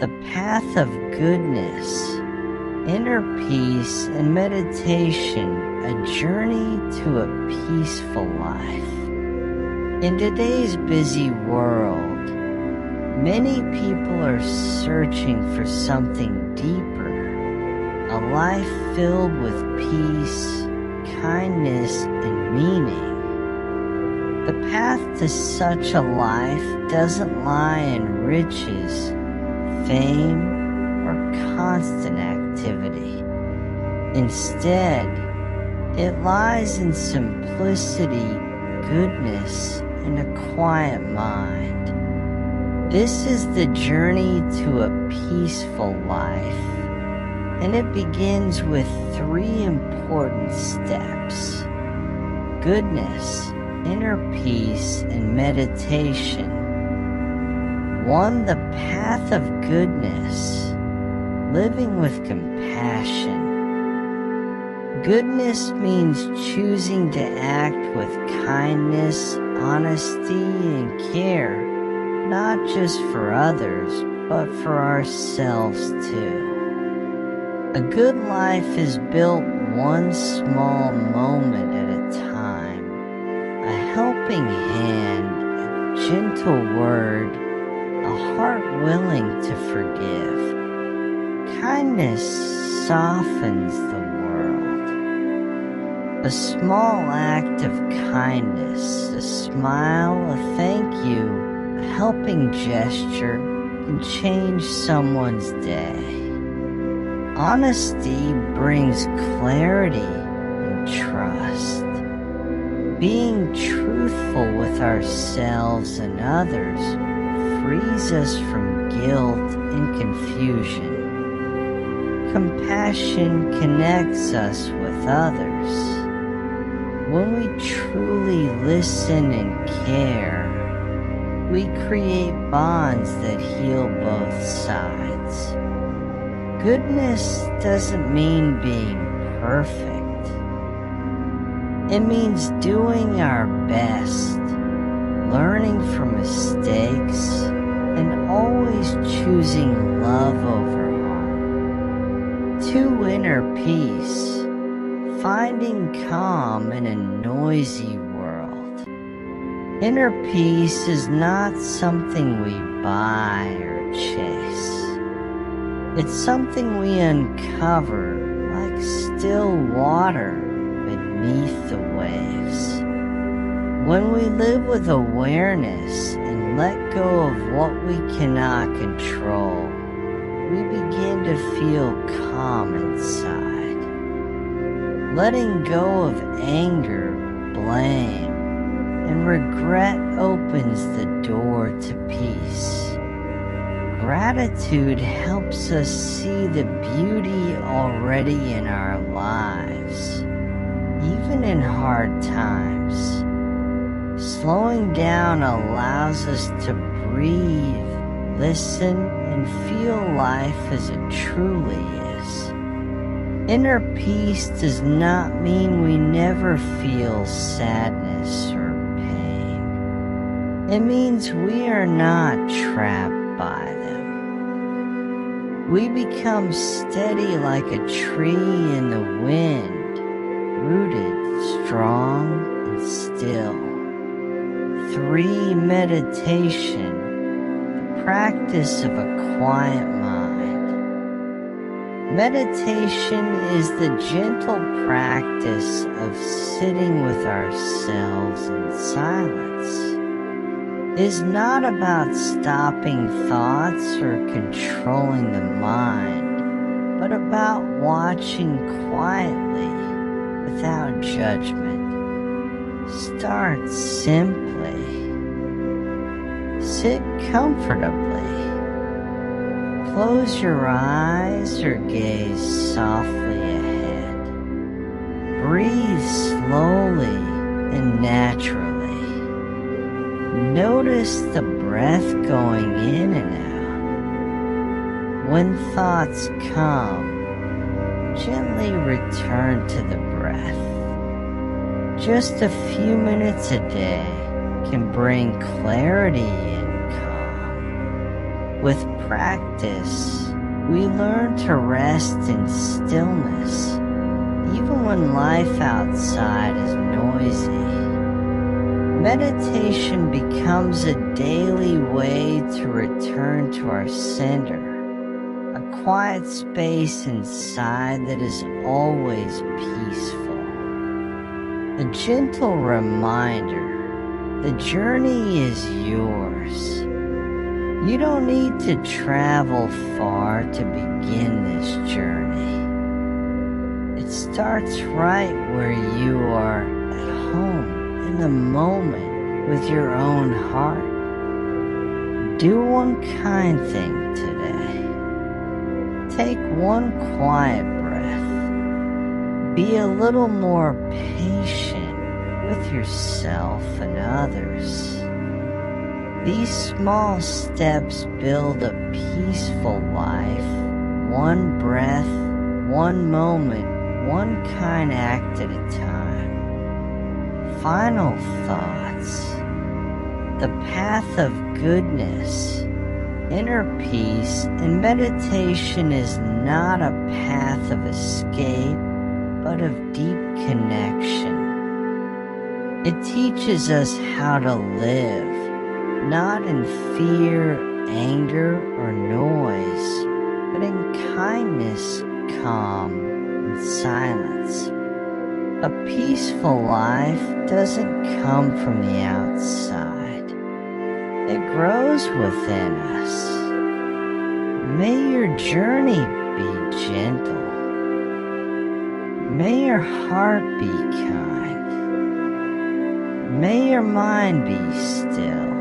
the path of goodness, inner peace, and meditation, a journey to a peaceful life. In today's busy world, many people are searching for something deeper, a life filled with peace, kindness, and meaning. The path to such a life doesn't lie in riches, fame, or constant activity. Instead, it lies in simplicity, goodness, and a quiet mind. This is the journey to a peaceful life, and it begins with 3 important steps: goodness, inner peace, and meditation. 1. The path of goodness, living with compassion. Goodness means choosing to act with kindness, honesty, and care, not just for others, but for ourselves too. A good life is built one small moment at a time. A helping hand, a gentle word, a heart willing to forgive. Kindness softens the world. A small act of kindness, a smile, a thank you, a helping gesture can change someone's day. Honesty brings clarity and trust. Being truthful with ourselves and others frees us from guilt and confusion. Compassion connects us with others. When we truly listen and care, we create bonds that heal both sides. Goodness doesn't mean being perfect. It means doing our best, learning from mistakes, and always choosing love over harm. 2. Inner peace, finding calm in a noisy world. Inner peace is not something we buy or chase. It's something we uncover like still water beneath the waves. When we live with awareness and let go of what we cannot control, we begin to feel calm inside. Letting go of anger, blame, and regret opens the door to peace. Gratitude helps us see the beauty already in our lives, even in hard times. Slowing down allows us to breathe, listen, and feel life as it truly is. Inner peace does not mean we never feel sadness or pain. It means we are not trapped by them. We become steady like a tree in the wind, rooted, strong, and still. 3. Meditation, the practice of a quiet mind. Meditation is the gentle practice of sitting with ourselves in silence. It is not about stopping thoughts or controlling the mind, but about watching quietly without judgment. Start simply. Sit comfortably. Close your eyes or gaze softly ahead. Breathe slowly and naturally. Notice the breath going in and out. When thoughts come, gently return to the breath. Just a few minutes a day can bring clarity and calm. With practice, we learn to rest in stillness, even when life outside is noisy. Meditation becomes a daily way to return to our center, a quiet space inside that is always peaceful. A gentle reminder, the journey is yours. You don't need to travel far to begin this journey. It starts right where you are at home in the moment with your own heart. Do one kind thing today. Take one quiet breath. Be a little more patient with yourself and others. These small steps build a peaceful life, one breath, one moment, one kind act at a time. Final thoughts. The path of goodness, inner peace, and meditation is not a path of escape, but of deep connection. It teaches us how to live, not in fear, anger, or noise, but in kindness, calm, and silence. A peaceful life doesn't come from the outside. It grows within us. May your journey be gentle. May your heart be kind. May your mind be still.